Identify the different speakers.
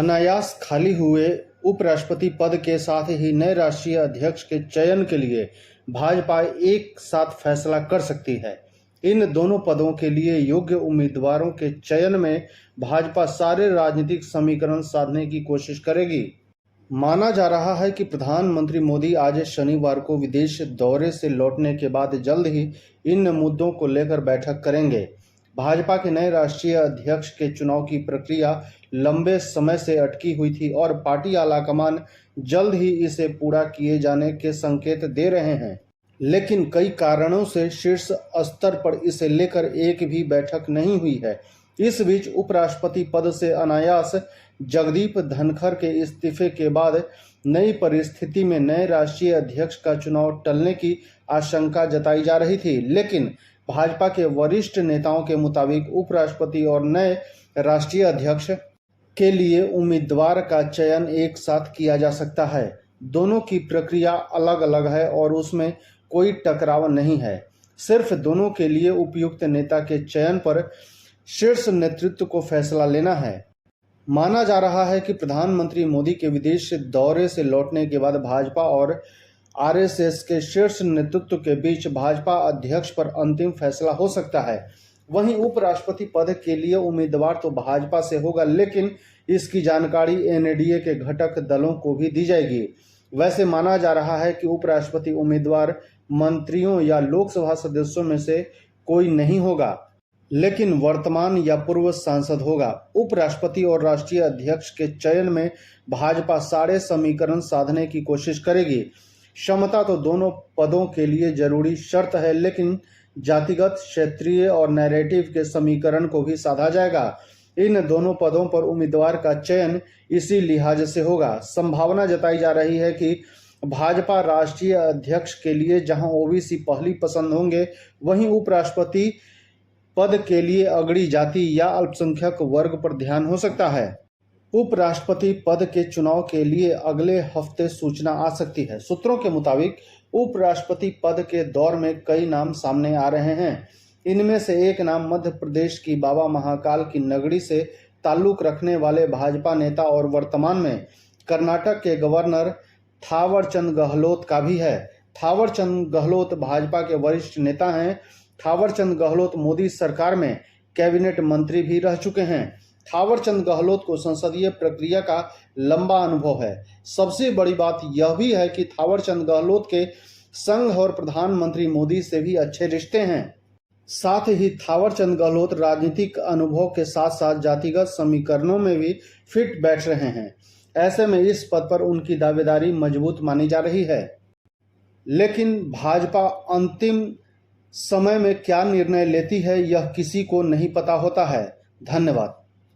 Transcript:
Speaker 1: अनायास खाली हुए उपराष्ट्रपति पद के साथ ही नए राष्ट्रीय अध्यक्ष के चयन के लिए भाजपा एक साथ फैसला कर सकती है। इन दोनों पदों के लिए योग्य उम्मीदवारों के चयन में भाजपा सारे राजनीतिक समीकरण साधने की कोशिश करेगी। माना जा रहा है कि प्रधानमंत्री मोदी आज शनिवार को विदेश दौरे से लौटने के बाद जल्द ही इन मुद्दों को लेकर बैठक करेंगे। भाजपा के नए राष्ट्रीय अध्यक्ष के चुनाव की प्रक्रिया लंबे समय से अटकी हुई थी और पार्टी आलाकमान जल्द ही इसे पूरा किए जाने के संकेत दे रहे हैं, लेकिन कई कारणों से शीर्ष स्तर पर इसे लेकर एक भी बैठक नहीं हुई है। इस बीच उपराष्ट्रपति पद से अनायास जगदीप धनखड़ के इस्तीफे के बाद नई परिस्थिति में नए राष्ट्रीय अध्यक्ष का चुनाव टलने की आशंका जताई जा रही थी, लेकिन भाजपा के वरिष्ठ नेताओं के मुताबिक उपराष्ट्रपति और नए राष्ट्रीय अध्यक्ष के लिए उम्मीदवार का चयन एक साथ किया जा सकता है। दोनों की प्रक्रिया अलग अलग है और उसमें कोई टकराव नहीं है। सिर्फ दोनों के लिए उपयुक्त नेता के चयन पर शीर्ष नेतृत्व को फैसला लेना है। माना जा रहा है कि प्रधानमंत्री मोदी के विदेश दौरे से लौटने के बाद भाजपा और आरएसएस के शीर्ष नेतृत्व के बीच भाजपा अध्यक्ष पर अंतिम फैसला हो सकता है। वहीं उपराष्ट्रपति पद के लिए उम्मीदवार तो भाजपा से होगा, लेकिन इसकी जानकारी एनडीए के घटक दलों को भी दी जाएगी। वैसे माना जा रहा है कि उपराष्ट्रपति उम्मीदवार मंत्रियों या लोकसभा सदस्यों में से कोई नहीं होगा, लेकिन वर्तमान या पूर्व सांसद होगा। उपराष्ट्रपति और राष्ट्रीय अध्यक्ष के चयन में भाजपा सारे समीकरण साधने की कोशिश करेगी। क्षमता तो दोनों पदों के लिए जरूरी शर्त है, लेकिन जातिगत, क्षेत्रीय और नैरेटिव के समीकरण को भी साधा जाएगा। इन दोनों पदों पर उम्मीदवार का चयन इसी लिहाज से होगा। संभावना जताई जा रही है कि भाजपा राष्ट्रीय अध्यक्ष के लिए जहां ओबीसी पहली पसंद होंगे, वहीं उपराष्ट्रपति पद के लिए अगड़ी जाति या अल्पसंख्यक वर्ग पर ध्यान हो सकता है। उपराष्ट्रपति पद के चुनाव के लिए अगले हफ्ते सूचना आ सकती है। सूत्रों के मुताबिक उपराष्ट्रपति पद के दौर में कई नाम सामने आ रहे हैं। इनमें से एक नाम मध्य प्रदेश की बाबा महाकाल की नगरी से ताल्लुक रखने वाले भाजपा नेता और वर्तमान में कर्नाटक के गवर्नर थावरचंद गहलोत का भी है। थावरचंद गहलोत भाजपा के वरिष्ठ नेता हैं। थावरचंद गहलोत मोदी सरकार में कैबिनेट मंत्री भी रह चुके हैं। थावरचंद गहलोत को संसदीय प्रक्रिया का लंबा अनुभव है। सबसे बड़ी बात यह भी है कि थावरचंद गहलोत के संघ और प्रधानमंत्री मोदी से भी अच्छे रिश्ते हैं। साथ ही थावरचंद गहलोत राजनीतिक अनुभव के साथ साथ जातिगत समीकरणों में भी फिट बैठ रहे हैं। ऐसे में इस पद पर उनकी दावेदारी मजबूत मानी जा रही है, लेकिन भाजपा अंतिम समय में क्या निर्णय लेती है यह किसी को नहीं पता होता है। धन्यवाद।